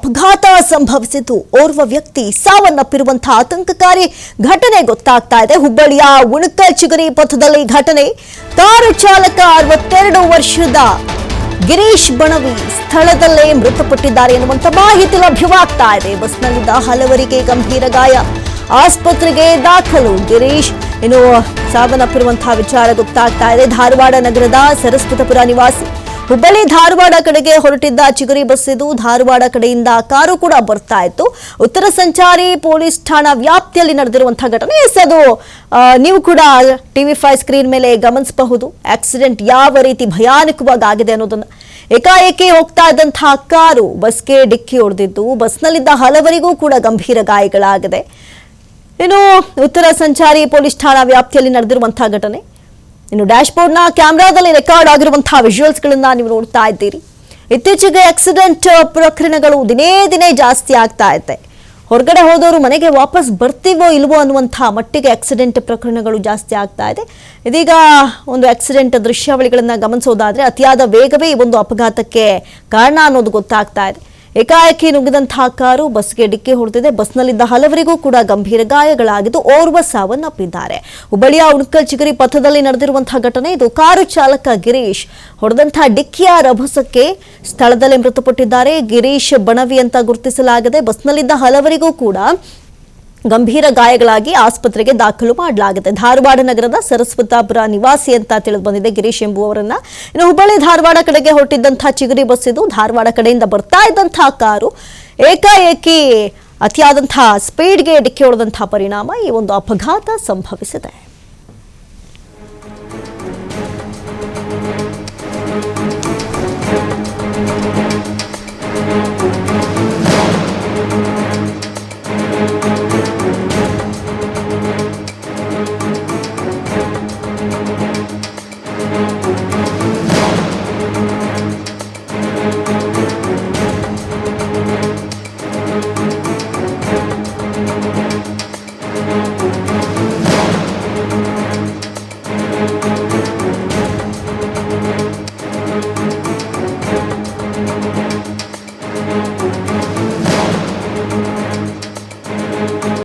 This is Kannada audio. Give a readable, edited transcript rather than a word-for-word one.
ಅಪಘಾತ ಸಂಭವಿಸಿದ್ದು ಓರ್ವ ವ್ಯಕ್ತಿ ಸಾವನ್ನಪ್ಪಿರುವಂತಹ ಆತಂಕಕಾರಿ ಘಟನೆ ಗೊತ್ತಾಗ್ತಾ ಇದೆ. ಹುಬ್ಬಳ್ಳಿಯ ಉಣಕಲ್ ಚಿಗರಿ ಪಥದಲ್ಲಿ ಘಟನೆ. ಕಾರು ಚಾಲಕ 62 ವರ್ಷದ ಗಿರೀಶ್ ಬಣವಿ ಸ್ಥಳದಲ್ಲೇ ಮೃತಪಟ್ಟಿದ್ದಾರೆ ಎನ್ನುವಂತ ಮಾಹಿತಿ ಲಭ್ಯವಾಗ್ತಾ ಇದೆ. ಬಸ್ನಲ್ಲಿದ್ದ ಹಲವರಿಗೆ ಗಂಭೀರ ಗಾಯ, ಆಸ್ಪತ್ರೆಗೆ ದಾಖಲು. ಗಿರೀಶ್ ಇನ್ನು ಸಾವನ್ನಪ್ಪಿರುವಂತಹ ವಿಚಾರ ಗೊತ್ತಾಗ್ತಾ ಇದೆ. ಧಾರವಾಡ ನಗರದ ಸರಸ್ವತಪುರ ನಿವಾಸಿ. ಹುಬ್ಬಳ್ಳಿ ಧಾರವಾಡ ಕಡೆಗೆ ಹೊರಟಿದ್ದ ಚಿಗರಿ ಬಸ್ ಇದು. ಧಾರವಾಡ ಕಡೆಯಿಂದ ಕಾರು ಕೂಡ ಬರ್ತಾ ಇತ್ತು. ಉತ್ತರ ಸಂಚಾರಿ ಪೊಲೀಸ್ ಠಾಣಾ ವ್ಯಾಪ್ತಿಯಲ್ಲಿ ನಡೆದಿರುವಂತಹ ಘಟನೆ. ಅದು ನೀವು ಕೂಡ TV5 ಸ್ಕ್ರೀನ್ ಮೇಲೆ ಗಮನಿಸಬಹುದು. ಆಕ್ಸಿಡೆಂಟ್ ಯಾವ ರೀತಿ ಭಯಾನಕವಾಗಿ ಆಗಿದೆ ಅನ್ನೋದನ್ನ. ಏಕಾಏಕಿ ಹೋಗ್ತಾ ಇದ್ದಂತಹ ಕಾರು ಬಸ್ಗೆ ಡಿಕ್ಕಿ ಹೊಡೆದಿದ್ದು ಬಸ್ನಲ್ಲಿದ್ದ ಹಲವರಿಗೂ ಕೂಡ ಗಂಭೀರ ಗಾಯಗಳಾಗಿದೆ. ಇನ್ನು ಉತ್ತರ ಸಂಚಾರಿ ಪೊಲೀಸ್ ಠಾಣಾ ವ್ಯಾಪ್ತಿಯಲ್ಲಿ ನಡೆದಿರುವಂತಹ ಘಟನೆ. ಇನ್ನು ಡ್ಯಾಶ್ ಬೋರ್ಡ್ನ ಕ್ಯಾಮೆರಾದಲ್ಲಿ ರೆಕಾರ್ಡ್ ಆಗಿರುವಂತಹ ವಿಜುವಲ್ಸ್ಗಳನ್ನ ನೀವು ನೋಡ್ತಾ ಇದ್ದೀರಿ. ಇತ್ತೀಚೆಗೆ ಆಕ್ಸಿಡೆಂಟ್ ಪ್ರಕರಣಗಳು ದಿನೇ ದಿನೇ ಜಾಸ್ತಿ ಆಗ್ತಾ ಇದೆ. ಹೊರಗಡೆ ಹೋದವರು ಮನೆಗೆ ವಾಪಸ್ ಬರ್ತೀವೋ ಇಲ್ವೋ ಅನ್ನುವಂತಹ ಮಟ್ಟಿಗೆ ಆಕ್ಸಿಡೆಂಟ್ ಪ್ರಕರಣಗಳು ಜಾಸ್ತಿ ಆಗ್ತಾ ಇದೆ. ಇದೀಗ ಒಂದು ಆಕ್ಸಿಡೆಂಟ್ ದೃಶ್ಯಾವಳಿಗಳನ್ನ ಗಮನಿಸೋದಾದ್ರೆ ಅತಿಯಾದ ವೇಗವೇ ಈ ಒಂದು ಅಪಘಾತಕ್ಕೆ ಕಾರಣ ಅನ್ನೋದು ಗೊತ್ತಾಗ್ತಾ ಇದೆ. ಏಕಾಏಕಿ ನುಗ್ಗಿದಂತಹ ಕಾರು ಬಸ್ಗೆ ಡಿಕ್ಕಿ ಹೊಡೆದಿದೆ. ಬಸ್ನಲ್ಲಿದ್ದ ಹಲವರಿಗೂ ಕೂಡ ಗಂಭೀರ ಗಾಯಗಳಾಗಿದ್ದು ಓರ್ವ ಸಾವನ್ನಪ್ಪಿದ್ದಾರೆ. ಹುಬ್ಬಳ್ಳಿಯ ಉಣಕಲ್ ಚಿಗರಿ ಪಥದಲ್ಲಿ ನಡೆದಿರುವಂತಹ ಘಟನೆ ಇದು. ಕಾರು ಚಾಲಕ ಗಿರೀಶ್ ಹೊಡೆದಂತಹ ಡಿಕ್ಕಿಯ ರಭಸಕ್ಕೆ ಸ್ಥಳದಲ್ಲೇ ಮೃತಪಟ್ಟಿದ್ದಾರೆ. ಗಿರೀಶ್ ಬಣವಿ ಅಂತ ಗುರುತಿಸಲಾಗಿದೆ. ಬಸ್ನಲ್ಲಿದ್ದ ಹಲವರಿಗೂ ಕೂಡ ಗಂಭೀರ ಗಾಯಗಳಾಗಿ ಆಸ್ಪತ್ರೆಗೆ ದಾಖಲು ಮಾಡಲಾಗಿದೆ. ಧಾರವಾಡ ನಗರದ ಸರಸ್ವತಪುರ ನಿವಾಸಿ ಅಂತ ತಿಳಿದು ಬಂದಿದೆ ಗಿರೀಶ್ ಎಂಬುವವರನ್ನ. ಇನ್ನು ಹುಬ್ಬಳ್ಳಿ ಧಾರವಾಡ ಕಡೆಗೆ ಹೊರಟಿದ್ದಂತಹ ಚಿಗರಿ ಬಸ್ ಇದು. ಧಾರವಾಡ ಕಡೆಯಿಂದ ಬರ್ತಾ ಇದ್ದಂತಹ ಕಾರು ಏಕಾಏಕಿ ಅತಿಯಾದಂತಹ ಸ್ಪೀಡ್ಗೆ ಡಿಕ್ಕಿ ಹೊಡೆದಂತಹ ಪರಿಣಾಮ ಈ ಒಂದು ಅಪಘಾತ ಸಂಭವಿಸಿದೆ.